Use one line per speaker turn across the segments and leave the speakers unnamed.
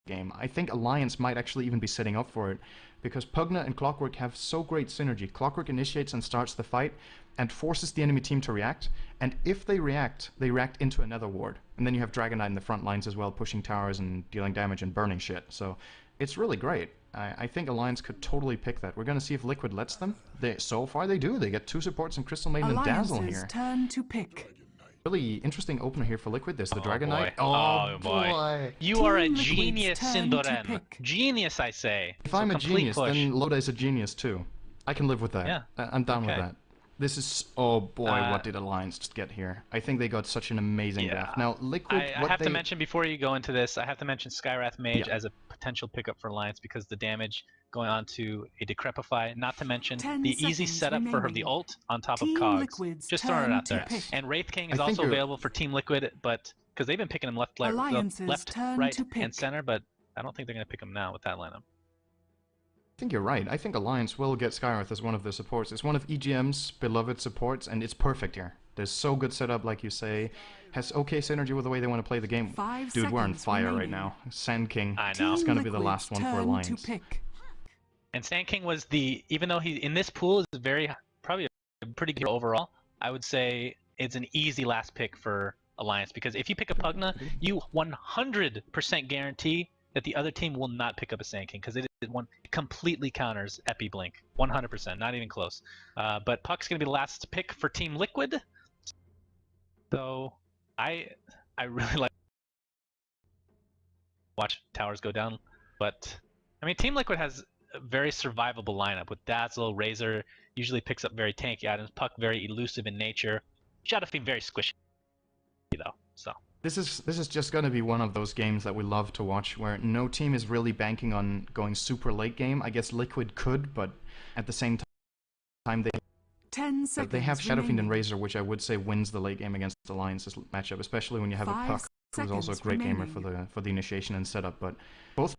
game. I think Alliance might actually even be setting up for it, because Pugna and Clockwork have so great synergy. Clockwork initiates and starts the fight and forces the enemy team to react, and if they react into another ward. And then you have Dragon Knight in the front lines as well, pushing towers and dealing damage and burning shit. So it's really great. I think Alliance could totally pick that. We're going to see if Liquid lets them. So far they do. They get 2 supports in Crystal Maiden and Dazzle here.
Turn to pick.
Really interesting opener here for Liquid. There's the Dragon Knight.
Oh boy. You are a genius, Sindoren. Genius, I say.
If I'm a genius, then Loda is a genius too. I can live with that.
Yeah.
I'm down with that. This is... Oh boy, what did Alliance just get here? I think they got such an amazing draft. Now, Liquid...
I have to mention, before you go into this, I have to mention Skywrath Mage as a potential pickup for Alliance, because the damage going on to a Decrepify, not to mention the easy setup for her, the ult on top of Cogs. Just throwing it out there. And Wraith King is also available for Team Liquid, but because they've been picking him left, right, and center, but I don't think they're going to pick him now with that lineup.
I think you're right. I think Alliance will get Skywrath as one of their supports. It's one of EGM's beloved supports, and it's perfect here. There's so good setup, like you say. Has okay synergy with the way they want to play the game. Dude, we're on fire right now. Sand King.
I know.
It's going to be the last one for Alliance.
And Sand King was the, even though he in this pool is probably a pretty good overall, I would say it's an easy last pick for Alliance, because if you pick a Pugna, you 100% guarantee that the other team will not pick up a Sand King, because it completely counters Epi Blink, 100%, not even close. But Puck's gonna be the last pick for Team Liquid, so I really like watch towers go down. But I mean, Team Liquid has a very survivable lineup with Dazzle. Razor usually picks up very tanky items. Puck very elusive in nature. Shadowfiend very squishy though. So
this is just going to be one of those games that we love to watch, where no team is really banking on going super late game. I guess Liquid could, but at the same time they have Shadowfiend and Razor, which I would say wins the late game against Alliance's matchup, especially when you have a Puck who's also a great gamer for the initiation and setup. But both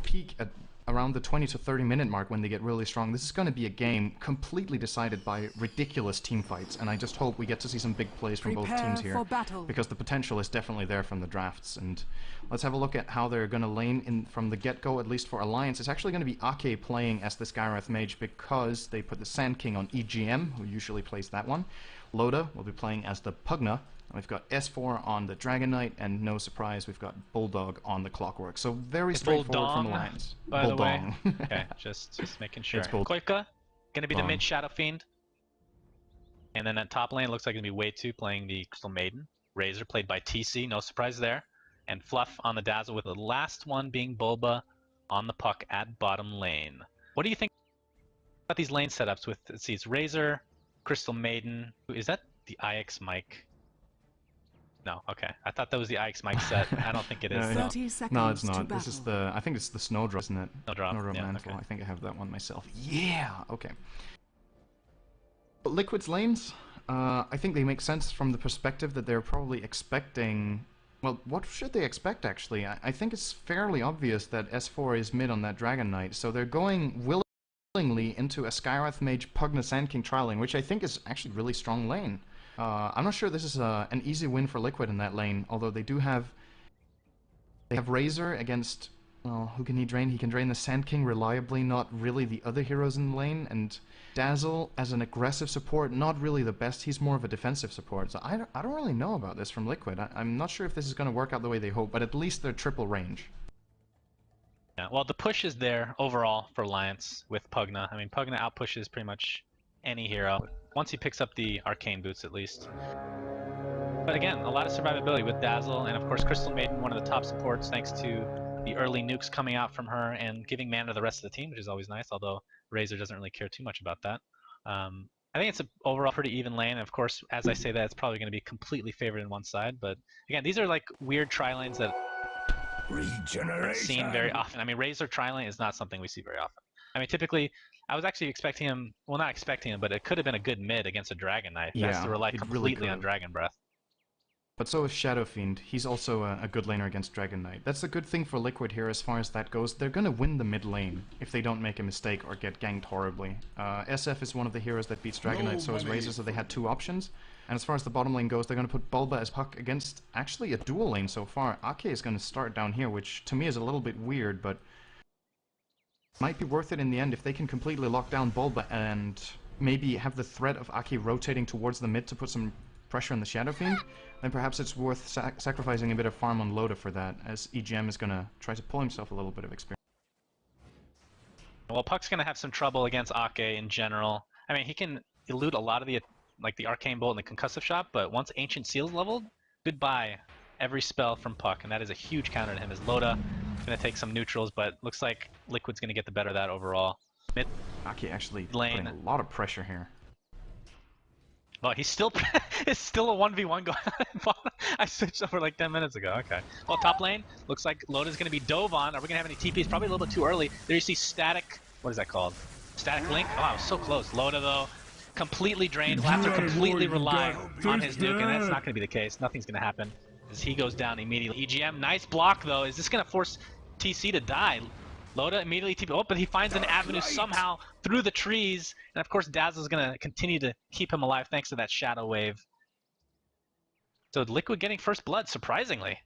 peak at around the 20 to 30 minute mark when they get really strong. This is going to be a game completely decided by ridiculous team fights, and I just hope we get to see some big plays from both teams here, because the potential is definitely there from the drafts. And let's have a look at how they're going to lane in from the get-go, at least for Alliance. It's actually going to be Ake playing as the Skywrath Mage, because they put the Sand King on EGM, who usually plays that one. Loda will be playing as the Pugna. We've got S4 on the Dragon Knight, and no surprise, we've got Bulldog on the Clockwork. So very straightforward from Alliance.
By the way. Okay, just making sure. Koivka, gonna be the mid Shadowfiend. And then at top lane, looks like gonna be Way2 playing the Crystal Maiden. Razor played by TC, no surprise there. And Fluff on the Dazzle, with the last one being Bulba on the Puck at bottom lane. What do you think about these lane setups with, let's see, it's Razor, Crystal Maiden. Is that the IX mic? No, okay. I thought that was the IX mic set. I don't think it is.
No, it's not. This is the, I think it's the Snowdrop, isn't it?
Snowdrop, yeah,
Mantle. Okay. I think I have that one myself. Yeah, okay. But Liquid's lanes, I think they make sense from the perspective that they're probably expecting... Well, what should they expect, actually? I think it's fairly obvious that S4 is mid on that Dragon Knight, so they're going willingly into a Skywrath Mage Pugna Sand King trialing, which I think is actually really strong lane. I'm not sure this is an easy win for Liquid in that lane, although they do have... They have Razor against... Well, who can he drain? He can drain the Sand King reliably, not really the other heroes in the lane, and Dazzle as an aggressive support, not really the best. He's more of a defensive support, so I don't really know about this from Liquid. I'm not sure if this is going to work out the way they hope, but at least they're triple range.
Yeah, well, the push is there overall for Alliance with Pugna. I mean, Pugna outpushes pretty much any hero, once he picks up the arcane boots at least. But again, a lot of survivability with Dazzle, and of course Crystal Maiden, one of the top supports, thanks to the early nukes coming out from her and giving mana to the rest of the team, which is always nice, although Razor doesn't really care too much about that. I think it's an overall pretty even lane. Of course, as I say that, it's probably going to be completely favored in one side, but again, these are like weird tri-lanes that are seen very often. I mean, Razor tri-lane is not something we see very often. I mean, typically, I was actually expecting him, well, not expecting him, but it could have been a good mid against a Dragon Knight. He has to rely completely on Dragon Breath.
But so is Shadow Fiend. He's also a good laner against Dragon Knight. That's a good thing for Liquid here as far as that goes. They're gonna win the mid lane if they don't make a mistake or get ganked horribly. SF is one of the heroes that beats Dragon Knight, so is Razor, so they had two options. And as far as the bottom lane goes, they're gonna put Bulba as Puck against actually a dual lane so far. Ake is gonna start down here, which to me is a little bit weird, but might be worth it in the end if they can completely lock down Bulba and maybe have the threat of Ake rotating towards the mid to put some pressure on the Shadow Fiend, then perhaps it's worth sacrificing a bit of farm on Loda for that, as EGM is going to try to pull himself a little bit of experience.
Well, Puck's going to have some trouble against Ake in general. I mean, he can elude a lot of the Arcane Bolt and the Concussive Shot, but once Ancient Seal's leveled, goodbye every spell from Puck, and that is a huge counter to him, as Loda is going to take some neutrals, but looks like Liquid's going to get the better of that overall. Mid
Ake actually
lane.
putting a lot of pressure here.
Oh, he's still it's still a 1v1 going on. I switched over like 10 minutes ago. Okay. Well, top lane looks like Loda's going to be dove on. Are we going to have any TPs? Probably a little bit too early. There you see Static. What is that called? Static Link. Oh, I was so close. Loda though, completely drained. Will have to completely rely on his Duke, and that's not going to be the case. Nothing's going to happen as he goes down immediately. EGM, nice block though. Is this going to force TC to die? Loda immediately TP. Oh, but he finds an avenue somehow through the trees, and of course Dazzle's going to continue to keep him alive thanks to that Shadow Wave. So Liquid getting first blood, surprisingly.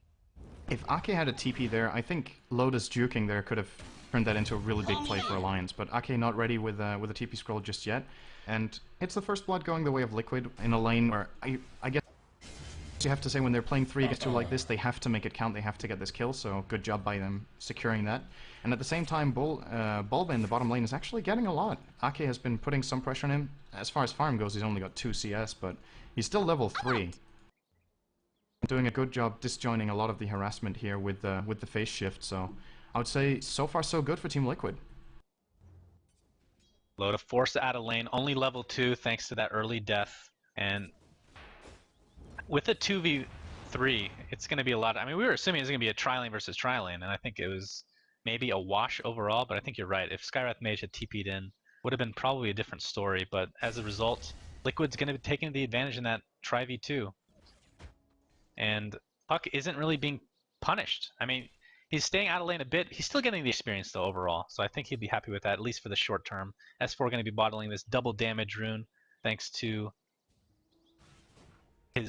If Ake had a TP there, I think Loda's juking there could have turned that into a really big play for Alliance, but Ake not ready with a TP scroll just yet, and it's the first blood going the way of Liquid in a lane where I guess you have to say when they're playing 3 against 2 like this, they have to make it count, they have to get this kill, so good job by them securing that. And at the same time, Bulba in the bottom lane is actually getting a lot. Ake has been putting some pressure on him. As far as farm goes, he's only got 2 CS, but he's still level 3. Doing a good job disjoining a lot of the harassment here with the phase shift, so I would say so far so good for Team Liquid.
Loda forced out of lane, only level 2 thanks to that early death, and with a 2v3, it's going to be a lot. I mean, we were assuming it was going to be a tri-lane versus tri-lane, and I think it was maybe a wash overall, but I think you're right. If Skywrath Mage had TP'd in, would have been probably a different story, but as a result, Liquid's going to be taking the advantage in that tri-v2. And Puck isn't really being punished. I mean, he's staying out of lane a bit. He's still getting the experience, though, overall, so I think he'd be happy with that, at least for the short term. S4 going to be bottling this double damage rune, thanks to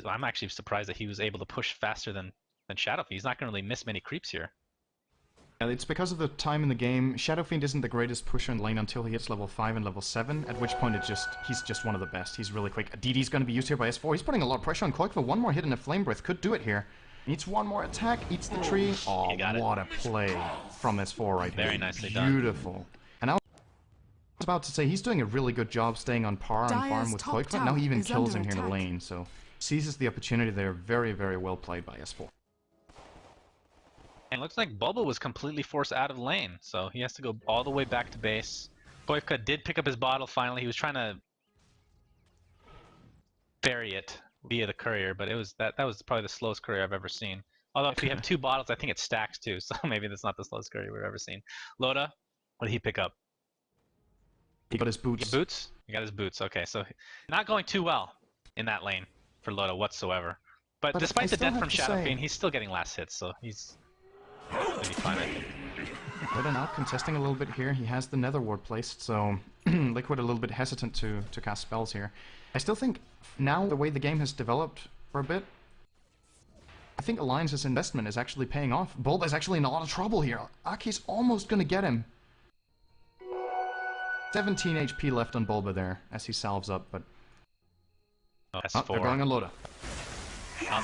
I'm actually surprised that he was able to push faster than Shadowfiend. He's not going to really miss many creeps here.
It's because of the time in the game. Shadowfiend isn't the greatest pusher in lane until he hits level 5 and level 7, at which point he's just one of the best. He's really quick. DD's going to be used here by S4. He's putting a lot of pressure on Koikva. One more hit and a Flame Breath could do it here. Needs one more attack, eats the tree. Oh, what a play from S4 right here.
Very nicely done.
Beautiful. And I was about to say, he's doing a really good job staying on par and farm with Koikva. Now he even kills him here in the lane, so seizes the opportunity there. Very, very well played by S4.
And it looks like Bulba was completely forced out of lane, so he has to go all the way back to base. Koikva did pick up his bottle finally. He was trying to ferry it via the courier, but it was that was probably the slowest courier I've ever seen. Although if you have 2 bottles, I think it stacks too, so maybe that's not the slowest courier we've ever seen. Loda, what did he pick up?
He got his boots.
Boots? He got his boots, okay. So not going too well in that lane for Loda whatsoever. But despite the death from Shadowfiend, he's still getting last hits, so he's gonna be fine, I think.
Loda now contesting a little bit here. He has the Nether Ward placed, so Liquid a little bit hesitant to cast spells here. I still think now the way the game has developed for a bit, I think Alliance's investment is actually paying off. Bulba is actually in a lot of trouble here. Aki's almost gonna get him. 17 HP left on Bulba there as he salves up, but they're going on Loda.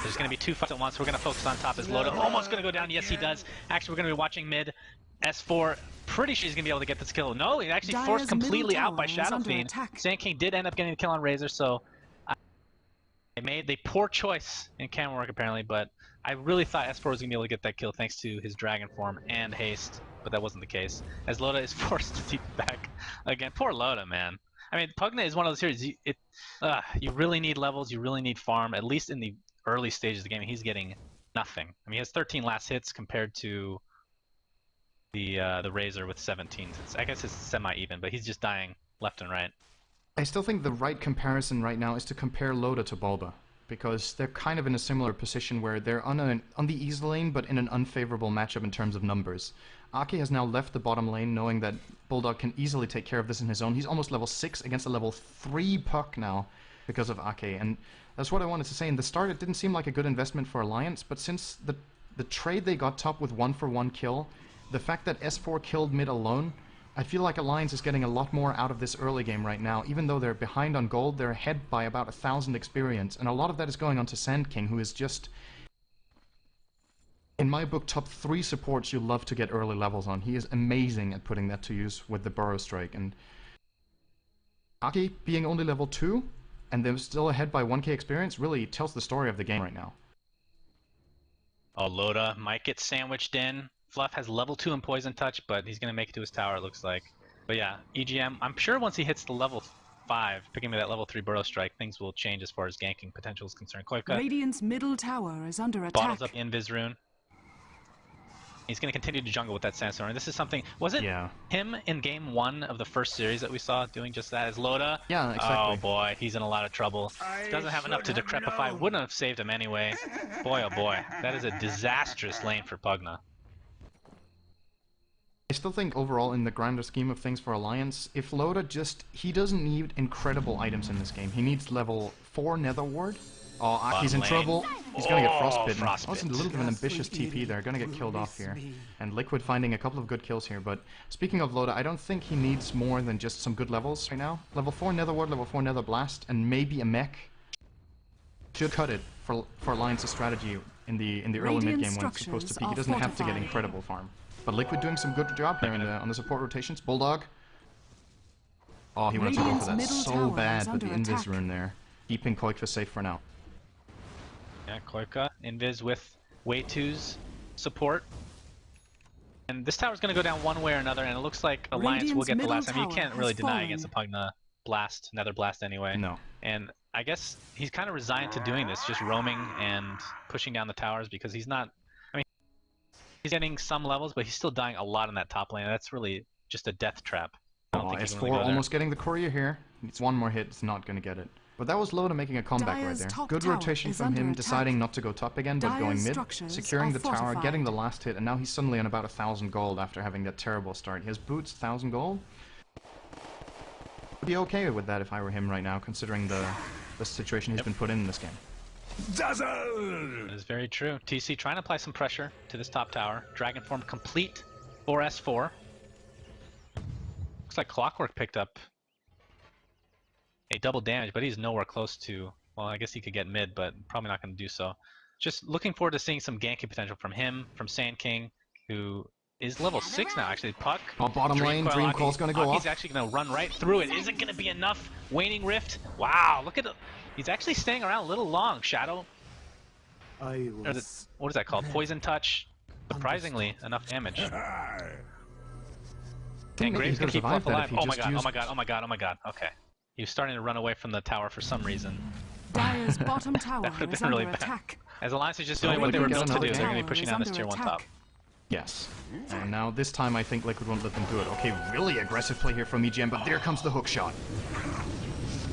There's going to be 2 fights at once. We're going to focus on top. Is Loda almost going to go down? Yes, he does. Actually, we're going to be watching mid. S4, pretty sure he's going to be able to get this kill. No, he actually forced completely out by Shadowfiend. Sand King did end up getting the kill on Razor, so they made the poor choice in camera work apparently, but I really thought S4 was going to be able to get that kill thanks to his Dragon form and haste, but that wasn't the case. As Loda is forced to TP back again. Poor Loda, man. I mean, Pugna is one of those heroes. You really need levels, you really need farm, at least in the early stages of the game. He's getting nothing. I mean, he has 13 last hits compared to the Razor with 17. I guess it's semi-even, but he's just dying left and right.
I still think the right comparison right now is to compare Loda to Bulba. because they're kind of in a similar position where they're on the easy lane, but in an unfavorable matchup in terms of numbers. Aki has now left the bottom lane, knowing that Bulldog can easily take care of this in his own. He's almost level 6 against a level 3 puck now because of Aki, and that's what I wanted to say. In the start, it didn't seem like a good investment for Alliance, but since the trade they got top with 1-for-1 kill, the fact that S4 killed mid alone, I feel like Alliance is getting a lot more out of this early game right now. Even though they're behind on gold, they're ahead by about 1,000 experience, and a lot of that is going on to Sand King, who is just, in my book, top 3 supports you love to get early levels on. He is amazing at putting that to use with the Burrow Strike, and Aki being only level 2, and they're still ahead by 1k experience, really tells the story of the game right now.
Oh, Loda might get sandwiched in. Fluff has level 2 in Poison Touch, but he's going to make it to his tower, it looks like. But yeah, EGM, I'm sure once he hits the level 5, picking me that level 3 Burrow Strike, things will change as far as ganking potential is concerned. Koivka
Radiant's middle tower is under attack.
bottles up Invis Rune. He's going to continue to jungle with that Sandstorm. This is something... Was it him in game 1 of the first series that we saw doing just that? Is Loda?
Yeah, exactly.
Oh boy, he's in a lot of trouble. Doesn't have enough to decrepify. Wouldn't have saved him anyway. Boy, oh boy. That is a disastrous lane for Pugna.
I still think overall, in the grander scheme of things for Alliance, if Loda he doesn't need incredible items in this game. He needs level 4 Nether Ward. Oh, Aki's in trouble. He's gonna get frostbitten. That was a little bit of an ambitious TP there. Gonna get killed off here. And Liquid finding a couple of good kills here. But speaking of Loda, I don't think he needs more than just some good levels right now. Level 4 Nether Ward, level 4 Nether Blast, and maybe a mech should cut it for Alliance's strategy in the early mid game when it's supposed to peak. He doesn't have to get incredible farm. But Liquid doing some good job there on the support rotations. Bulldog. Oh, he wanted to go for that so bad with the Invis Rune there. Keeping Koivka safe for now.
Yeah, Koivka, Invis with way 2's support. And this tower's going to go down one way or another, and it looks like Alliance will get the last. I mean, you can't really deny against a Pugna blast, Nether Blast anyway.
No.
And I guess he's kind of resigned to doing this, just roaming and pushing down the towers, because he's not... I mean, he's getting some levels, but he's still dying a lot in that top lane. That's really just a death trap. I don't think he's
S4 almost getting the courier here. It's one more hit, it's not going to get it. But that was Loda making a comeback right there. Good rotation from him, deciding not to go top again, but going mid, securing the tower, getting the last hit, and now he's suddenly on about 1,000 gold after having that terrible start. His boots, 1,000 gold. I'd be okay with that if I were him right now, considering the situation he's been put in this game.
That is very true. TC trying to apply some pressure to this top tower. Dragon form complete for S4. Looks like Clockwork picked up a double damage, but he's nowhere close to... Well, I guess he could get mid, but probably not going to do so. Just looking forward to seeing some ganking potential from him, from Sand King, who is level 6 now, actually. Puck.
Oh, bottom lane, Dream Coil's going to go off.
He's actually going to run right through it. Isn't going to be enough. Waning Rift. Wow, look at it. He's actually staying around a little long. Shadow. What is that called? Poison Touch. Surprisingly, enough damage. And Graves can keep Fluff alive. Oh my god, oh my god, oh my god, oh my god. Okay. He was starting to run away from the tower for some reason.
Dire's bottom tower
that would have
is
been really
under
bad.
Attack.
As Alliance is just doing what they were built to do, they're going to be pushing down this tier 1 top.
Yes. And now this time I think Liquid won't let them do it. Okay, really aggressive play here from EGM, but there comes the hook shot.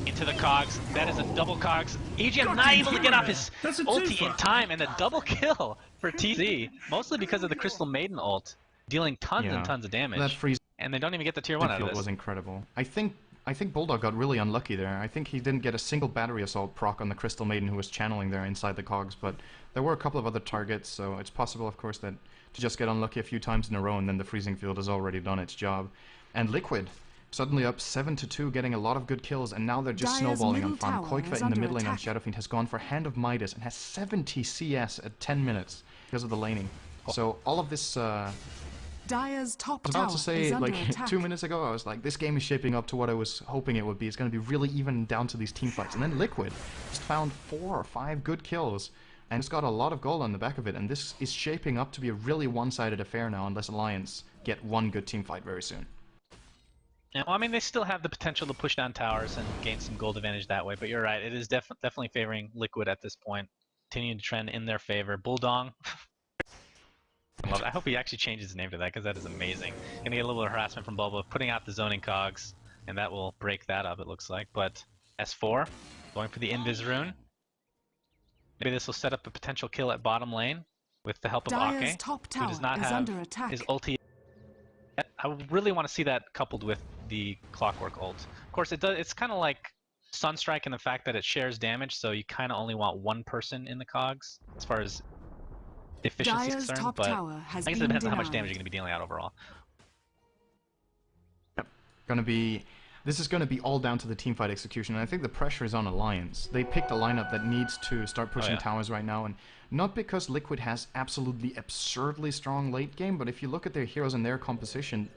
Into the cogs. That is a double cogs. EGM not able to get off his ulti in time, and a double kill for TZ. Mostly because of the Crystal Maiden ult, dealing tons and tons of damage.
That freeze
and they don't even get the tier 1 out of this.
Was incredible. I think Bulldog got really unlucky there. I think he didn't get a single battery assault proc on the Crystal Maiden who was channeling there inside the cogs, but there were a couple of other targets, so it's possible, of course, that to just get unlucky a few times in a row and then the freezing field has already done its job. And Liquid suddenly up 7-2, getting a lot of good kills, and now they're just snowballing on farm. Koivka in the mid lane on Shadowfiend has gone for Hand of Midas and has 70 CS at 10 minutes because of the laning. So all of this...
Dire's top
I was about to say, like, 2 minutes ago, I was like, this game is shaping up to what I was hoping it would be. It's going to be really even down to these team fights. And then Liquid just found 4 or 5 good kills, and it's got a lot of gold on the back of it. And this is shaping up to be a really one-sided affair now, unless Alliance get one good team fight very soon.
Yeah, well, I mean, they still have the potential to push down towers and gain some gold advantage that way. But you're right, it is definitely favoring Liquid at this point. Continuing to trend in their favor. Bulldong. I hope he actually changes his name to that, because that is amazing. Gonna get a little bit of harassment from Bulba, putting out the zoning cogs, and that will break that up, it looks like. But S4, going for the Invis Rune. Maybe this will set up a potential kill at bottom lane with the help of
Dire's
Ake,
top
who
tower
does not
is
have
under attack.
his ulti yet. I really want to see that coupled with the Clockwork ult. Of course, it's kind of like Sunstrike in the fact that it shares damage, so you kind of only want one person in the cogs as far as efficiency is
Dire's
concerned,
top
but
tower has
I guess it
been
depends on how much
denied.
damage you're going to be dealing out overall.
This is going to be all down to the teamfight execution, and I think the pressure is on Alliance. They picked a lineup that needs to start pushing towers right now, and not because Liquid has absolutely absurdly strong late game, but if you look at their heroes and their composition,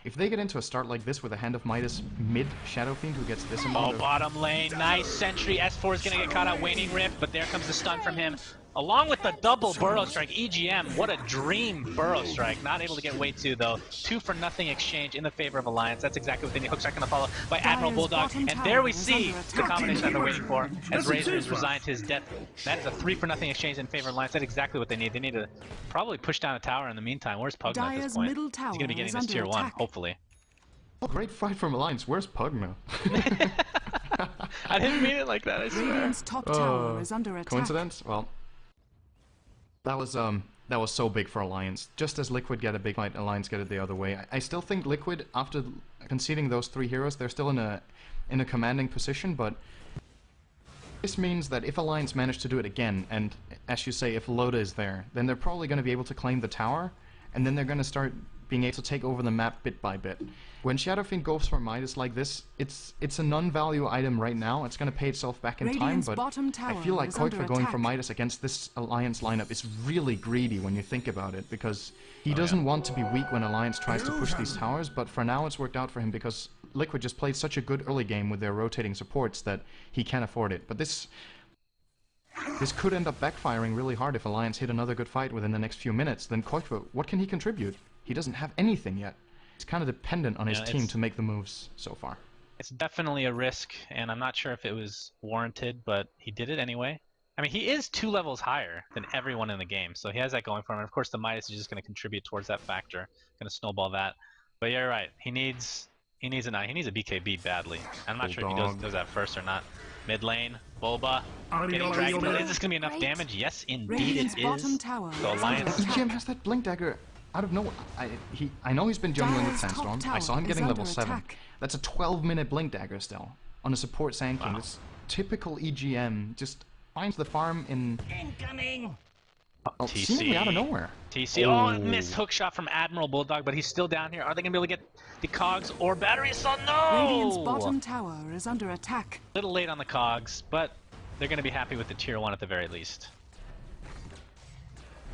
if they get into a start like this with a Hand of Midas mid Shadow Fiend who gets this amount of...
bottom lane, nice sentry. S4 is going to get caught out, Waning Rift, but there comes the stun from him. Along with the double Burrow Strike, EGM, what a dream Burrow Strike. Not able to get way 2 though. 2-for-0 exchange in the favor of Alliance. That's exactly what they need. Hook strike going to follow by Admiral Bulldog. And there we see the combination that they're waiting for as Razor is resigned to his death. That is a 3-for-0 exchange in favor of Alliance. That's exactly what they need. They need to probably push down a tower in the meantime. Where's Pugna at this point? He's going to be getting this tier 1, hopefully.
Oh, great fight from Alliance. Where's Pugna?
I didn't mean it like that, I swear.
Radiant's top tower is under attack.
Coincidence? Well, that was so big for Alliance. Just as Liquid get a big fight, Alliance get it the other way. I still think Liquid, after conceding those 3 heroes, they're still in a commanding position, but this means that if Alliance manage to do it again, and as you say, if Loda is there, then they're probably going to be able to claim the tower, and then they're going to start being able to take over the map bit by bit. When Shadow Fiend goes for Midas like this, it's a non-value item right now. It's going to pay itself back in time, but I feel like Koikfa going for Midas against this Alliance lineup is really greedy when you think about it, because he doesn't want to be weak when Alliance tries to push these towers, but for now it's worked out for him because Liquid just played such a good early game with their rotating supports that he can afford it. But this could end up backfiring really hard if Alliance hit another good fight within the next few minutes. Then Koikfa, what can he contribute? He doesn't have anything yet. He's kind of dependent on his team to make the moves so far.
It's definitely a risk, and I'm not sure if it was warranted, but he did it anyway. I mean, he is 2 levels higher than everyone in the game, so he has that going for him. And of course, the Midas is just going to contribute towards that factor, going to snowball that. But yeah, you're right. He needs a BKB badly. I'm not sure if he does that first or not. Mid lane, Boba, getting dragged. Is this going to be enough damage? Yes, indeed it is. So Alliance.
EGM has that Blink Dagger out of nowhere. I know he's been jungling with Sandstorm. I saw him getting level 7. That's a 12-minute Blink Dagger still on a support Sand King. It's typical EGM. Just finds the farm in... Incoming! Seemingly out of nowhere.
TC. Oh, missed hook shot from Admiral Bulldog, but he's still down here. Are they going to be able to get the cogs or battery assault? No!
Radiant's bottom tower is under attack.
A little late on the cogs, but they're going to be happy with the tier 1 at the very least.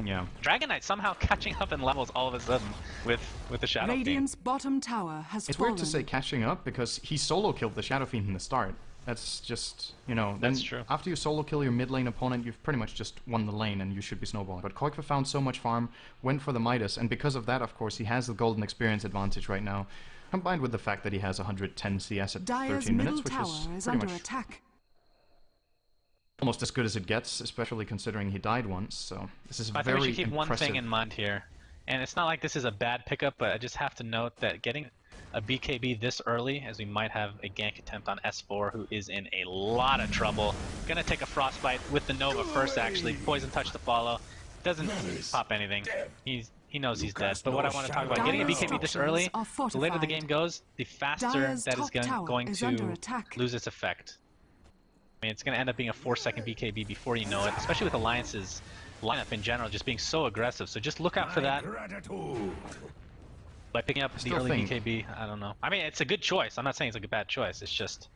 Yeah.
Dragon Knight somehow catching up in levels all of a sudden with the Shadow
Radiant's
Fiend.
bottom tower has
It's
fallen.
weird to say catching up because he solo killed the Shadow Fiend in the start. That's just, you know, then
That's true.
After you solo kill your mid lane opponent, you've pretty much just won the lane and you should be snowballing. But Koikfa found so much farm, went for the Midas, and because of that, of course, he has the golden experience advantage right now, combined with the fact that he has 110 CS at 13 minutes, which is pretty much almost as good as it gets, especially considering he died once, so this is
I
very
think we should keep
impressive.
one thing in mind here, and it's not like this is a bad pickup, but I just have to note that getting a BKB this early, as we might have a gank attempt on S4, who is in a lot of trouble. Gonna take a Frostbite with the Nova first, actually. Poison Touch to follow. Doesn't pop anything. He knows he's dead. But what I want to talk about, getting a BKB this early, the later the game goes, the faster that is going to lose its effect. I mean, it's going to end up being a 4-second BKB before you know it, especially with Alliance's lineup in general just being so aggressive. So just look out for that. By picking up the early BKB, I don't know. I mean, it's a good choice. I'm not saying it's a bad choice. It's just...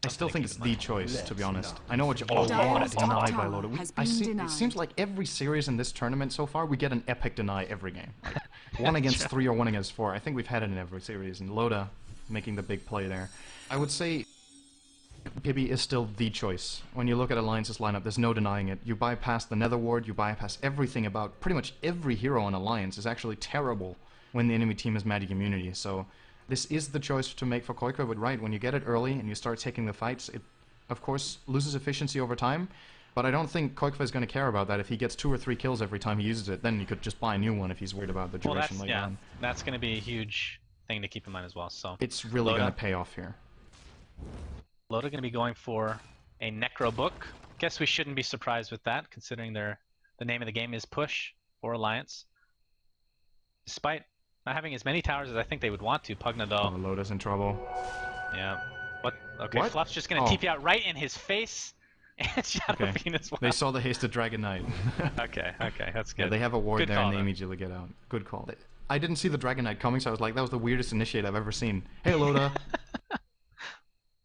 I still think it's the choice, to be honest. I know what you all want, denied by Loda. It seems like every series in this tournament so far, we get an epic deny every game. Like 1 against 3 or 1 against 4. I think we've had it in every series, and Loda making the big play there. I would say BKB is still the choice. When you look at Alliance's lineup, there's no denying it. You bypass the Nether Ward, you bypass everything about pretty much every hero on Alliance is actually terrible when the enemy team has magic immunity. So this is the choice to make for Koikfa, but right, when you get it early and you start taking the fights, it of course loses efficiency over time, but I don't think Koikfa is going to care about that. If he gets 2 or 3 kills every time he uses it, then he could just buy a new one if he's worried about the duration later on.
That's going to be a huge thing to keep in mind as well. So
it's really going to pay off here.
Loda going to be going for a Necro Book. guess we shouldn't be surprised with that, considering the name of the game is push for Alliance. Despite not having as many towers as I think they would want to, Pugna though.
Oh, Loda's in trouble.
Yeah. What? Okay,
What?
Fluff's just gonna TP out right in his face. And ShadowFiend as well.
They saw the hasted Dragon Knight.
Okay, that's good.
Yeah, they have a ward
Good
there
call,
and they
though.
immediately get out. Good call. I didn't see the Dragon Knight coming, so I was like, that was the weirdest initiate I've ever seen. Hey, Loda.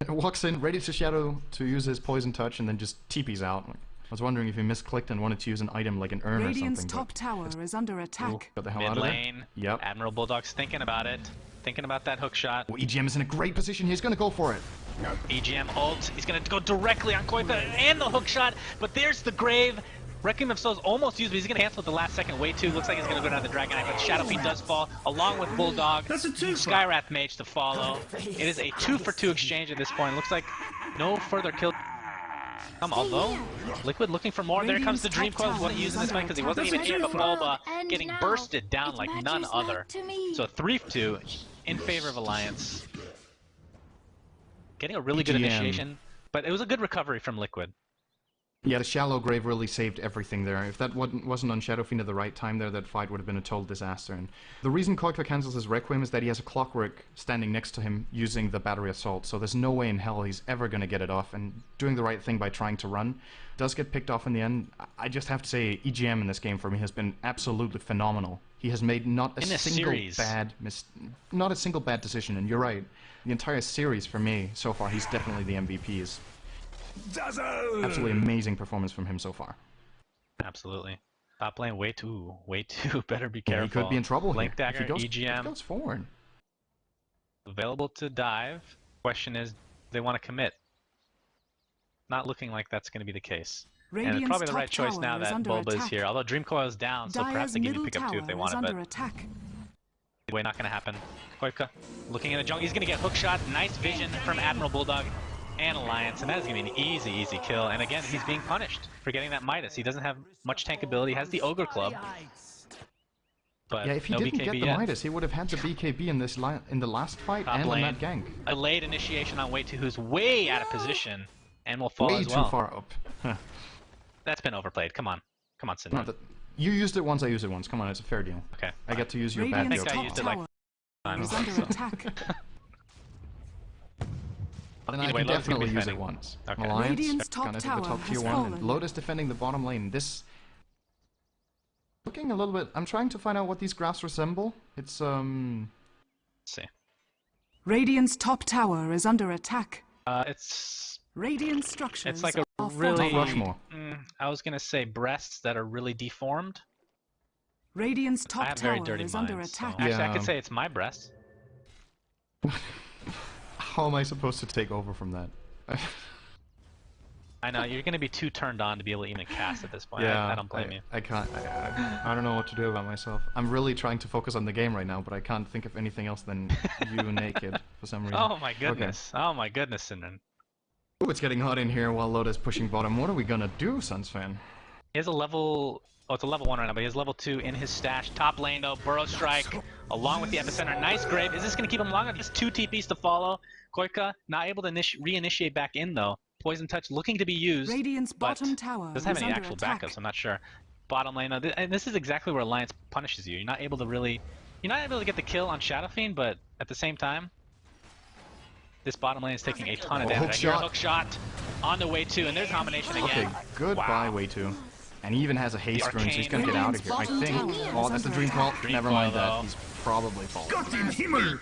Walks in, ready to Shadow to use his Poison Touch, and then just TP's out. I was wondering if he misclicked and wanted to use an item like an urn
Radiant's
or something.
top tower is under attack.
Got the hell
Mid
out of there.
lane.
Yep.
Admiral Bulldog's thinking about it. Thinking about that hook shot.
Well, EGM is in a great position. He's going to go for it.
EGM ult. He's going to go directly on Koipa and the hook shot. But there's the Grave. Requiem of Souls almost used, but he's going to cancel at the last second way too. Looks like he's going to go down the Dragon Knight, but ShadowFiend does fall along with Bulldog. Skywrath Mage to follow. It is a 2-for-2 exchange at this point. Looks like no further kill. Although Liquid looking for more. There comes the Dream Coil. What he used in this fight because he wasn't even here, but Bulba getting bursted down like none other. So 3-2 in favor of Alliance. Getting a really good initiation, but it was a good recovery from Liquid.
Yeah, the shallow grave really saved everything there. If that wasn't on ShadowFiend at the right time there, that fight would have been a total disaster. And the reason Koipa cancels his Requiem is that he has a Clockwork standing next to him using the Battery Assault, so there's no way in hell he's ever going to get it off, and doing the right thing by trying to run does get picked off in the end. I just have to say, EGM in this game for me has been absolutely phenomenal. He has made not a single bad decision, and you're right. The entire series for me so far, he's definitely the MVP. Absolutely amazing performance from him so far.
Absolutely. Top lane way too. Better be careful.
Yeah, he could be in trouble
Blink
here.
Dagger,
If he
EGM.
goes forward.
Available to dive. Question is, do they want to commit? Not looking like that's going to be the case.
Radiant's
and probably the
top
right choice now
tower is
that
under
Bulba is
attack.
here. Although Dream Coil is down, so perhaps they give you pick up 2 if they want it, but
attack.
way not going to happen. Koipa looking at the jungle. He's going to get hook shot. Nice vision from Admiral Bulldog and Alliance, and that is going to be an easy kill. And again, he's being punished for getting that Midas. He doesn't have much tank ability. He has the Ogre Club, but
yeah, if he
no
didn't
BKB
get the
yet.
Midas, he would have had the BKB in this in the last fight
Top
and
lane.
on that gank.
A late initiation on Way2, who's way out of position and will fall
Way
as well.
too far up. Huh.
That's been overplayed. Come on, Sidney.
You used it once, I used it once. Come on, it's a fair deal.
Okay.
I get to use your bad
Radiant's
deal.
I used it like
tower is under attack.
Then
Either way,
I can
Lotus gonna be
definitely use it
defending.
once.
Okay.
Alliance,
Radiant's top
gonna do the
tower
top tier
has
1, and
fallen.
Lotus defending the bottom lane. This... Looking a little bit... I'm trying to find out what these graphs resemble. It's,
Let's see.
Radiant's top tower is under attack.
It's
Radiant structures
It's like a
are
really...
Mount
fortified.
Rushmore.
I was going to say breasts that are really deformed.
Radiant's
I
top
have very
tower
dirty
is
minds.
under
So.
attack.
Actually, I
Yeah.
could say it's my breast.
How am I supposed to take over from that?
I know, you're going to be too turned on to be able to even cast at this point.
Yeah,
I don't blame you.
I can't. I don't know what to do about myself. I'm really trying to focus on the game right now, but I can't think of anything else than you naked for some reason.
Oh my goodness. Okay. Oh my goodness, Sinan.
Ooh, it's getting hot in here while Loda's pushing bottom. What are we gonna do, SUNSfan?
He has a level... Oh, it's a level 1 right now, but he has level 2 in his stash. Top lane though, Burrow Strike, along with the Epicenter. Nice Grave. Is this going to keep him long? Just 2 TPs to follow. Koika not able to reinitiate back in though. Poison Touch looking to be used,
Radiant's
but
bottom tower
doesn't have
is
any
under
actual
attack.
backups. I'm not sure. Bottom lane, and this is exactly where Alliance punishes you. You're not able to really... You're not able to get the kill on ShadowFiend, but at the same time, this bottom lane is taking a ton of damage. Hook shot on the way to, and there's combination again.
Okay, goodbye,
Wow.
Way2. And he even has a haste rune, so he's gonna get out of here. I
Radiant's
think.
bottom
Oh,
tower
that's
is
a dream
under
call.
attack.
Never mind that. He's probably falling.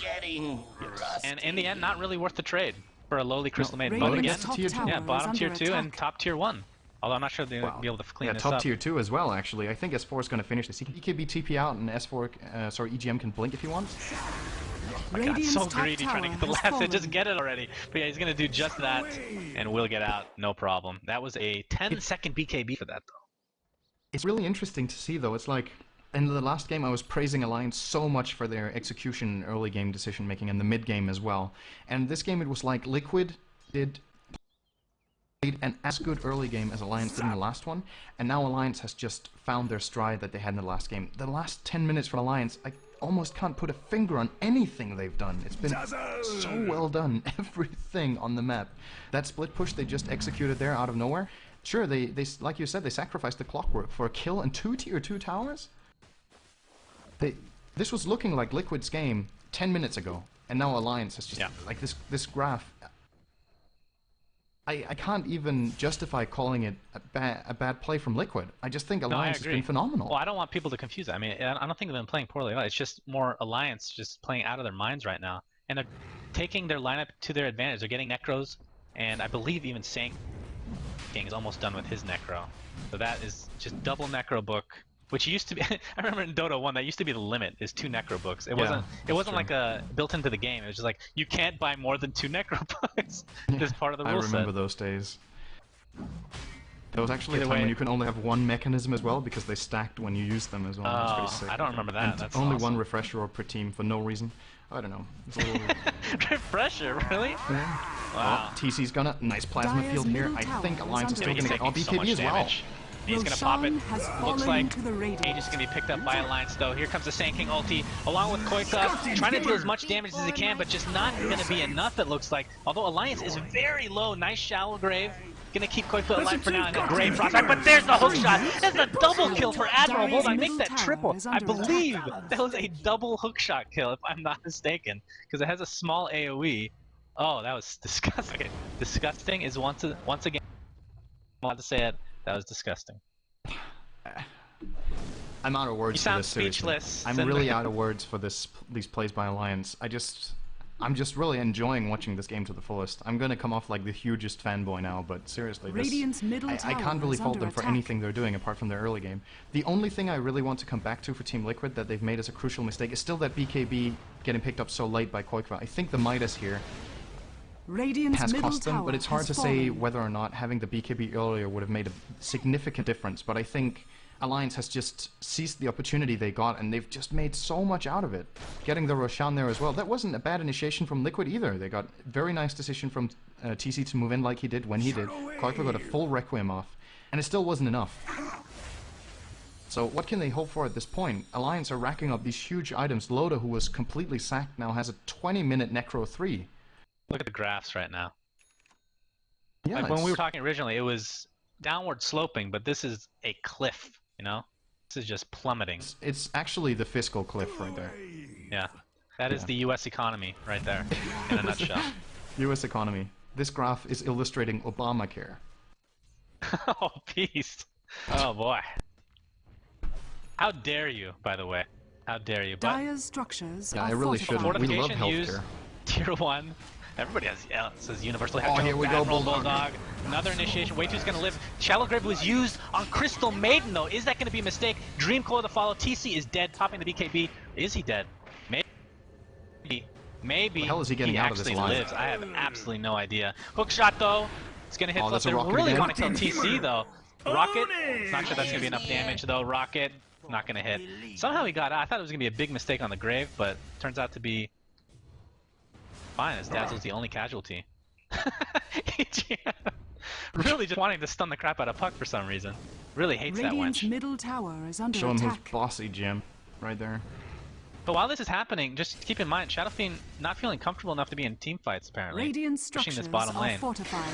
And in the end, not really worth the trade for a lowly Crystal Maiden. But again,
Radiant's top
tier two.
tower
yeah,
is
bottom
under
tier 2 and
attack.
top tier 1. Although I'm not sure they'll
Wow.
be able to clean
Yeah,
this
top
up.
tier 2 as well, actually. I think S4 is gonna finish this. EKB TP out, and S4, sorry, EGM can blink if he wants.
Oh my God,
Radiant's
so
top
greedy trying to get the
tower
last
has
hit. Just
fallen.
get it already. But yeah, he's going to do just that, and we'll get out. No problem. That was a 10-second BKB for that, though.
It's really interesting to see, though. It's like, in the last game, I was praising Alliance so much for their execution, early game decision making, and the mid game as well. And this game, it was like Liquid played an as good early game as Alliance did in the last one, and now Alliance has just found their stride that they had in the last game. The last 10 minutes for Alliance, I almost can't put a finger on anything they've done. It's been so well done, everything on the map. That split push they just executed there out of nowhere, Sure, they like you said, they sacrificed the clockwork for a kill and 2 tier 2 towers. This was looking like Liquid's game 10 minutes ago, and now Alliance has just like this graph. I can't even justify calling it a bad play from Liquid. I just think Alliance has been phenomenal.
Well, I don't want people to confuse it. I mean, I don't think they've been playing poorly. It's just more Alliance just playing out of their minds right now. And they're taking their lineup to their advantage. They're getting Necros, and I believe even Sang King is almost done with his Necro. So that is just double Necro book, which used to be, I remember in Dota 1, that used to be the limit, is 2 Necro books. It wasn't like built into the game. It was just like, you can't buy more than 2 Necro books. This part of the rule set.
I remember those days. There was actually a time when you can only have 1 mechanism as well, because they stacked when you used them as well.
Oh, I don't remember that.
And
that's
only
awesome.
1 refresher or per team for no reason. I don't know. It's a little...
Refresher, really?
Yeah.
Wow.
Oh, TC's gonna nice plasma field here. I think Alliance is still gonna get BKB as well.
He's gonna pop it. Looks like Age is gonna be picked up by Alliance though. Here comes the Sand King ulti, along with Koika, trying to do as much damage as he can, but just not gonna be enough, it looks like. Although Alliance is very low, nice shallow grave. Gonna keep Koika alive for now, and a great prospect, but there's the hook shot! That's a double kill for Admiral. Hold on, make that triple. I believe that was a double hook shot kill, if I'm not mistaken, because it has a small AoE. Oh, that was disgusting. Okay. Disgusting is once again, I'm allowed to say it, that was disgusting.
I'm out of words for this, seriously.
Speechless.
I'm really out of words for these plays by Alliance. I'm just really enjoying watching this game to the fullest. I'm gonna come off like the hugest fanboy now, but seriously, I can't really fault them for anything they're doing apart from their early game. The only thing I really want to come back to for Team Liquid that they've made as a crucial mistake is still that BKB getting picked up so late by Koikva. I think the Midas here has cost them, but it's hard to say whether or not having the BKB earlier would have made a significant difference. But I think Alliance has just seized the opportunity they got, and they've just made so much out of it. Getting the Roshan there as well. That wasn't a bad initiation from Liquid either. They got a very nice decision from TC to move in like he did when he did. Koikva got a full Requiem off, and it still wasn't enough. So what can they hope for at this point? Alliance are racking up these huge items. Loda, who was completely sacked, now has a 20-minute Necro 3.
Look at the graphs right now.
Yeah,
like when we were talking originally, it was downward sloping, but this is a cliff, you know? This is just plummeting.
It's actually the fiscal cliff right there.
Yeah. That is the US economy right there, in a nutshell.
US economy. This graph is illustrating Obamacare.
Oh, peace. Oh, boy. How dare you, by the way. How dare you.
Dire's structures
I really shouldn't. We love healthcare.
Tier 1. Everybody has, it says Universal.
Oh, here we go,
Bulldog. Another initiation. Way 2's gonna live. Shallow Grave was used on Crystal Maiden, though. Is that gonna be a mistake? Dream Core to follow. TC is dead, popping the BKB. Is he dead? Maybe. Maybe.
The hell is he getting out of this line?
Lives. I have absolutely no idea. Hook shot, though. It's gonna hit.
That's
They really want to kill TC, though. Rocket. Not sure that's gonna be enough damage, though. Rocket. Not gonna hit. Somehow he got out. I thought it was gonna be a big mistake on the Grave, but turns out to be fine, as Dazzle's the only casualty. Really just wanting to stun the crap out of Puck for some reason. Really hates that wench.
Middle tower is under
Show him his
attack.
bossy gem right there.
But while this is happening, just keep in mind, Shadow Fiend not feeling comfortable enough to be in team fights, apparently.
Radiant
Pushing
structures
this bottom lane.
are fortified.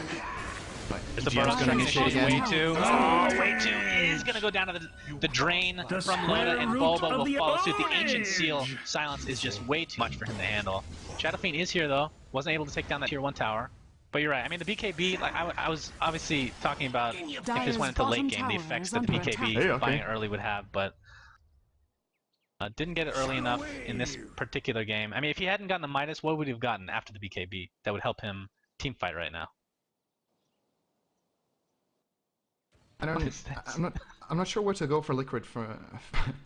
There's a Burrow gonna initiate again. Way 2. Oh, Way 2 is gonna go down to the drain from Loda, and Bulba will follow suit. The Ancient Seal silence is just way too much for him to handle. Shadow Fiend is here though. Wasn't able to take down that tier 1 tower. But you're right. I mean, the BKB, like I was obviously talking about if this went into late game, the effects that the BKB buying it early would have, but didn't get it early enough in this particular game. I mean, if he hadn't gotten the Midas, what would he have gotten after the BKB that would help him team fight right now?
I'm not sure where to go for Liquid for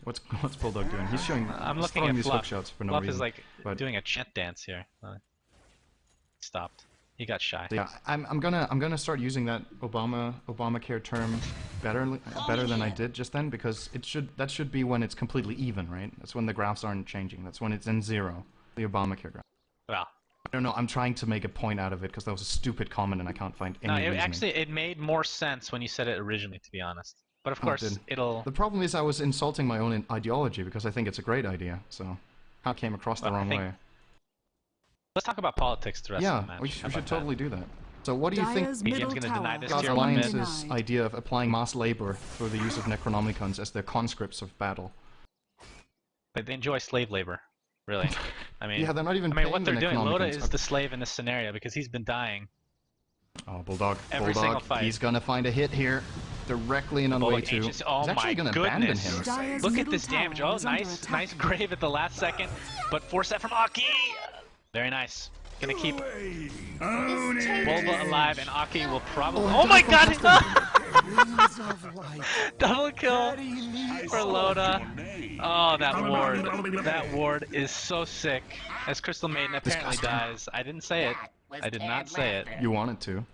what's Bulldog doing. He's showing.
I'm
he's
looking at
these
Fluff.
hook shots for no
Fluff
reason.
is like doing a chant dance here. Stopped. He got shy.
Yeah, I'm gonna start using that Obamacare term better than I did just then, because that should be when it's completely even, right? That's when the graphs aren't changing. That's when it's in 0. The Obamacare graph.
Well.
I don't know, I'm trying to make a point out of it because that was a stupid comment and I can't find any reasoning.
Actually, it made more sense when you said it originally, to be honest. But of course, it'll...
The problem is I was insulting my own ideology because I think it's a great idea, so I came across the wrong way.
Let's talk about politics the rest of the match.
We should totally do that. So what do you think?
Dyer's
BGM's
middle
gonna deny
tower
this
About
tier
has
one
been
mid.
Alliance's
denied.
idea of applying mass labor through the use of Necronomicons as their conscripts of battle.
They enjoy slave labor, really. I mean,
Yeah, they're not even
I mean,
paying
what
the
they're doing, Loda
Necronomicons.
is the slave in this scenario because he's been dying.
Oh, Bulldog.
Every single
Bulldog.
fight.
He's gonna find a hit here. Directly and on way
Bulldog
to.
ages- oh
He's actually
my
gonna abandon
goodness.
him.
Dyer's
Look at
middle
this damage.
tower
Oh,
is under
nice,
attack.
nice grave at the last second, but force that from Aki. Very nice. Gonna keep Bulba alive, and Aki will probably. Oh my God! Double kill for Loda. Oh, that ward. That ward is so sick. As Crystal Maiden apparently dies. I didn't say it. I did not say it.
You wanted to.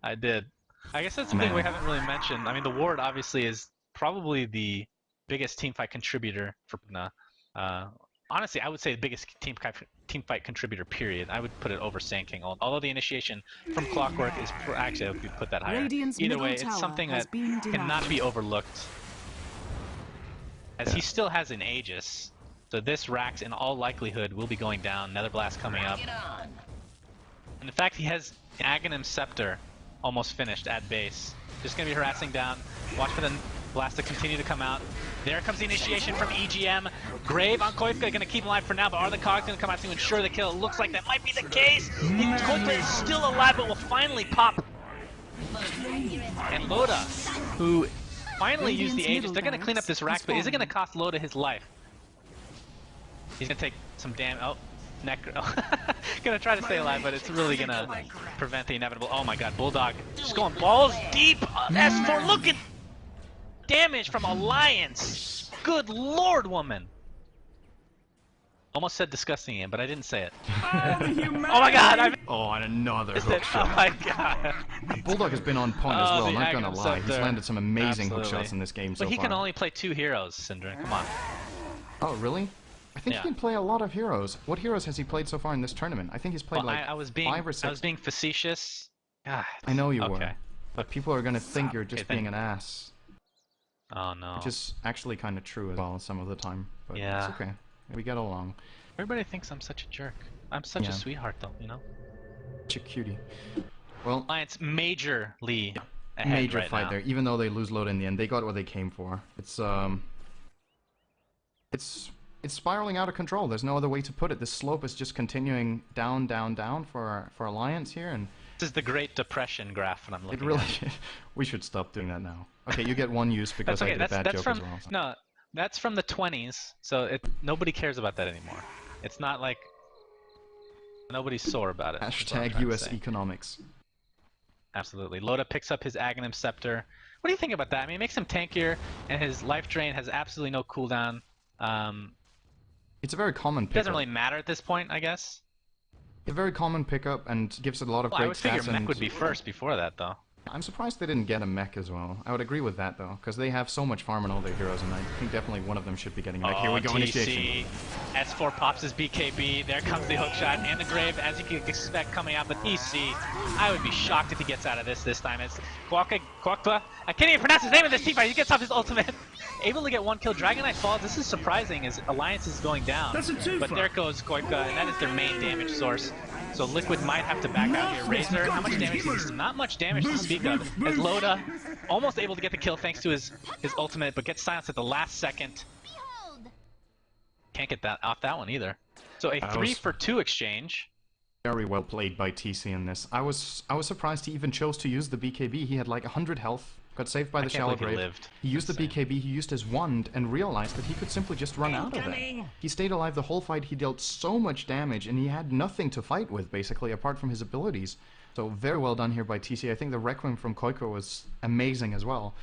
I did. I guess that's the thing we haven't really mentioned. I mean, the ward obviously is probably the biggest teamfight contributor for Pugna. Honestly, I would say the biggest teamfight contributor, period. I would put it over Sand King. Although the initiation from Clockwork is actually, I would put that higher.
Radiant's
Either
middle
way, it's
tower
something
has
that
been
cannot
denied.
be overlooked. As he still has an Aegis, so this Rax in all likelihood will be going down. Nether Blast coming up. And in fact, he has Aghanim Scepter almost finished at base. Just gonna be harassing down. Watch for the blast to continue to come out. There comes the initiation from EGM. Grave on Koifka, gonna keep him alive for now, but are the cogs gonna come out to ensure the kill? It looks like that might be the case. Koifka is still alive, but will finally pop. And Loda, who finally used the Aegis, they're gonna clean up this Rax, but is it gonna cost Loda his life? He's gonna take some damage. Oh, Necro. Gonna try to stay alive, but it's really gonna prevent the inevitable. Oh my God, Bulldog just going balls deep. S4, look at damage from Alliance. Good Lord, woman. Almost said disgusting again, but I didn't say it. Oh my God!
Oh, and another hook
Oh
shot.
my God!
Bulldog has been on point as well,
the
not gonna
Aghanim
lie. He's
Scepter.
landed some amazing hook
Absolutely.
shots in this game so
But he
far.
can only play 2 heroes, Syndra. Come on.
Oh, really? I think
Yeah.
he can play a lot of heroes. What heroes has he played so far in this tournament? I think he's played
Well,
like
I was being
5 or 6.
I was being facetious. God.
I know you
Okay.
were. But people are gonna think you're just
Okay,
being an ass.
Oh no.
Which is actually kind of true as well some of the time. But
Yeah.
it's okay. We get along.
Everybody thinks I'm such a jerk. I'm such
Yeah.
a sweetheart, though. You know.
Such a cutie. Well,
Alliance majorly ahead
major
right
fight
now.
there. Even though they lose load in the end, they got what they came for. It's spiraling out of control. There's no other way to put it. This slope is just continuing down, down, down for Alliance here, and
This is the Great Depression graph that I'm looking
it really.
at.
We should stop doing that now. Okay, you get one use because
That's okay.
I did a bad
That's
joke
from
as well. So.
no. That's from the 20s, so nobody cares about that anymore. It's not like nobody's sore about it. is what I'm
Hashtag
trying to
US
say.
economics.
Absolutely. Loda picks up his Aghanim Scepter. What do you think about that? I mean, it makes him tankier, and his life drain has absolutely no cooldown.
It's a very common
It
pickup.
doesn't really matter at this point, I guess.
A very common pickup and gives it a lot of
Well, I
great
would figure
stats.
Mech
And
would be first before that, though.
I'm surprised they didn't get a mech as well. I would agree with that though, because they have so much farm on all their heroes, and I think definitely one of them should be getting a mech. Here we go, initiation.
S4 pops his BKB. There comes the hookshot and the grave, as you can expect, coming out. But TC, I would be shocked if he gets out of this time. It's Kwakwa. I can't even pronounce his name in this teamfight. He gets off his ultimate. Able to get 1 kill. Dragon Knight falls. This is surprising as Alliance is going down. But there goes Koika, and that is their main damage source. So Liquid might have to back out here. Razor, how much damage is not much damage to speak of. As Loda almost able to get the kill thanks to his ultimate, but gets silenced at the last second. Can't get that off that one either. So a 3-for-2 exchange.
Very well played by TC in this. I was surprised he even chose to use the BKB. He had like 100 health, got saved by the shallow grave. He used the BKB, he used his wand, and realized that he could simply just run out of that. He stayed alive the whole fight, he dealt so much damage, and he had nothing to fight with, basically, apart from his abilities. So very well done here by TC. I think the Requiem from Koiko was amazing as well.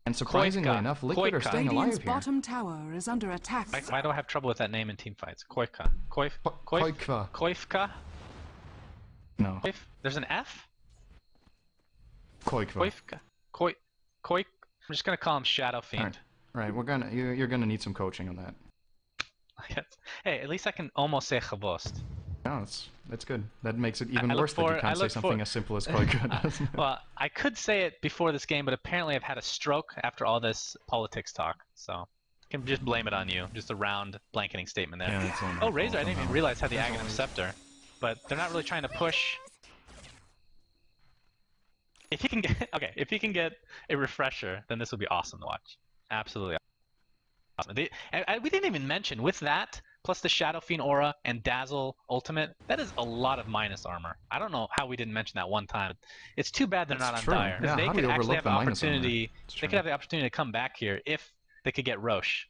And surprisingly enough, Liquid are staying
Radiant's
alive here.
bottom tower is under attack.
Why do I have trouble with that name in teamfights? Koika.
Koikva.
Koifka?
No.
There's an F?
Koikva.
Koifka. I'm just gonna call him Shadow Fiend.
Right, you're gonna need some coaching on that.
Hey, at least I can almost say Chabost.
No, that's good. That makes it even
I look
worse that you
forward- I
can't say
look
something
for-
as simple as Koikva, doesn't it?
Well, I could say it before this game, but apparently I've had a stroke after all this politics talk, so I can just blame it on you. Just a round blanketing statement there.
Yeah, that's all my
Oh, Razor,
fault
I didn't even
somehow.
realize had the Aghanim Scepter, but they're not really trying to push. if he can get if he can get a refresher, then this will be awesome to watch. Absolutely awesome. We didn't even mention with that plus the Shadow Fiend aura and Dazzle ultimate. That is a lot of minus armor. I don't know how we didn't mention that one time. It's too bad they're not on Dire because they could actually have the opportunity. They could have the opportunity to come back here if they could get Roche,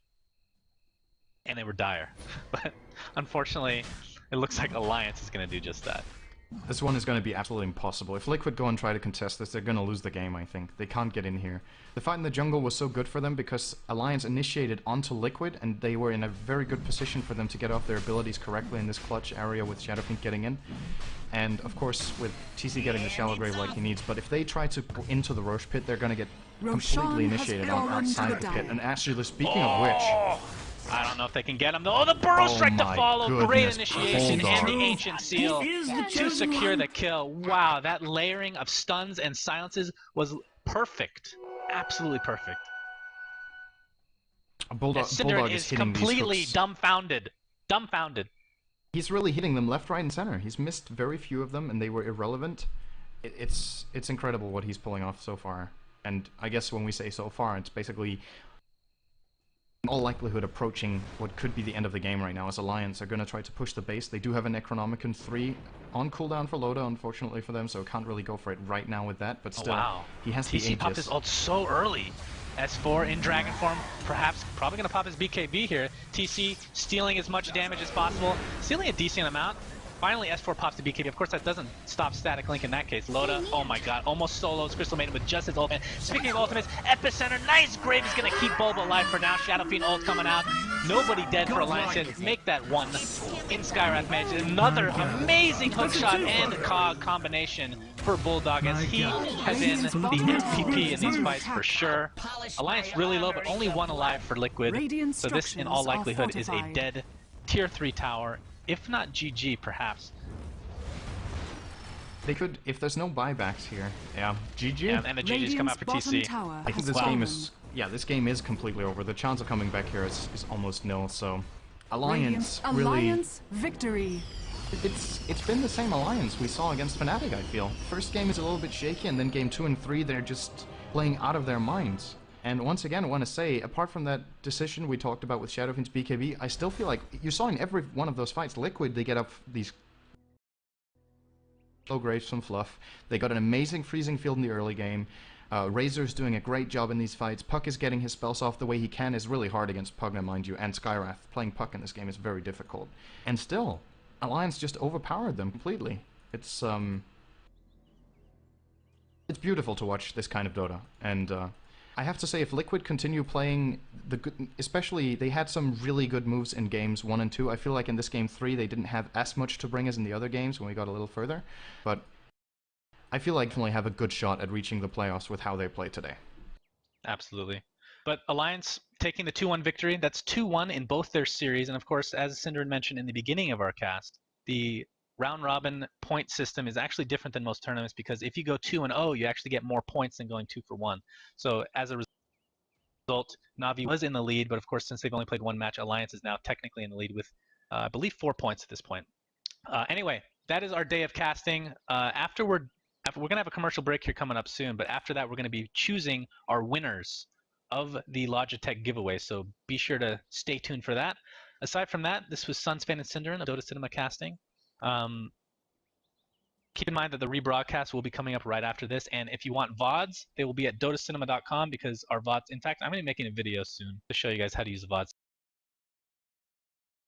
and they were Dire. But unfortunately, it looks like Alliance is going to do just that.
This one is going to be absolutely impossible. If Liquid go and try to contest this, they're going to lose the game, I think. They can't get in here. The fight in the jungle was so good for them because Alliance initiated onto Liquid, and they were in a very good position for them to get off their abilities correctly in this clutch area with Shadowfiend getting in. And, of course, with TC getting the Shallow Grave like he needs. But if they try to go into the Roche pit, they're going to get completely initiated on outside the pit. And actually, speaking of which...
I don't know if they can get him though. Oh, the Burrow Strike to follow.
Goodness,
Great initiation and the
Bulldog.
Ancient Seal to secure the kill. Wow, that layering of stuns and silences was perfect. Absolutely perfect.
Bulldog is hitting
completely
these hooks.
dumbfounded. Dumbfounded.
He's really hitting them left, right, and center. He's missed very few of them, and they were irrelevant. It's incredible what he's pulling off so far. And I guess when we say so far, it's basically... in all likelihood approaching what could be the end of the game right now, as Alliance are going to try to push the base. They do have a Necronomicon 3 on cooldown for Loda, unfortunately for them, so can't really go for it right now with that, but still, he has the
TC
Aegis.
popped his ult so early. S4 in Dragon form, probably going to pop his BKB here. TC stealing as much damage as possible, stealing a decent amount. Finally, S4 pops the BKB. Of course, that doesn't stop Static Link in that case. Loda, oh my god, almost solos Crystal Maiden with just his ultimate. Speaking of ultimates, Epicenter, nice Grave is going to keep Bulba alive for now. Shadow Fiend ult coming out. Nobody dead for Alliance. Make that one in Skywrath Mage. Another amazing hookshot and cog combination for Bulldog as he has been the MVP in these fights for sure. Alliance really low, but only one alive for Liquid. So this, in all likelihood, is a dead Tier 3 tower. If not GG, perhaps.
They could, if there's no buybacks here. Yeah, GG.
Yeah, and the GG's come out for TC.
I think this game is, this game is completely over. The chance of coming back here is almost nil, so... Alliance really...
Alliance victory.
It's been the same Alliance we saw against Fnatic, I feel. First game is a little bit shaky, and then game 2 and 3, they're just playing out of their minds. And once again, I want to say, apart from that decision we talked about with Shadowfiend's BKB, I still feel like you saw in every one of those fights, Liquid, they get up these low graves from Fluff. They got an amazing freezing field in the early game. Razor's doing a great job in these fights. Puck is getting his spells off the way he can. Is really hard against Pugna, mind you, and Skywrath. Playing Puck in this game is very difficult. And still, Alliance just overpowered them completely. It's beautiful to watch this kind of Dota, and I have to say, if Liquid continue playing the good, especially they had some really good moves in games 1 and 2. I feel like in this game 3 they didn't have as much to bring as in the other games when we got a little further, but I feel like they definitely have a good shot at reaching the playoffs with how they play today.
Absolutely. But Alliance taking the 2-1 victory, that's 2-1 in both their series, and of course, as Cinder mentioned in the beginning of our cast, the round robin point system is actually different than most tournaments because if you go 2-0, you actually get more points than going 2 for 1. So as a result, Na'Vi was in the lead, but of course, since they've only played one match, Alliance is now technically in the lead with, I believe, 4 points at this point. Anyway, that is our day of casting. After we're going to have a commercial break here coming up soon, but after that, we're going to be choosing our winners of the Logitech giveaway, so be sure to stay tuned for that. Aside from that, this was SUNSfan and Cinderin of Dota Cinema Casting. Keep in mind that the rebroadcast will be coming up right after this, and if you want VODs, they will be at dotacinema.com because our VODs, in fact, I'm going to be making a video soon to show you guys how to use VODs.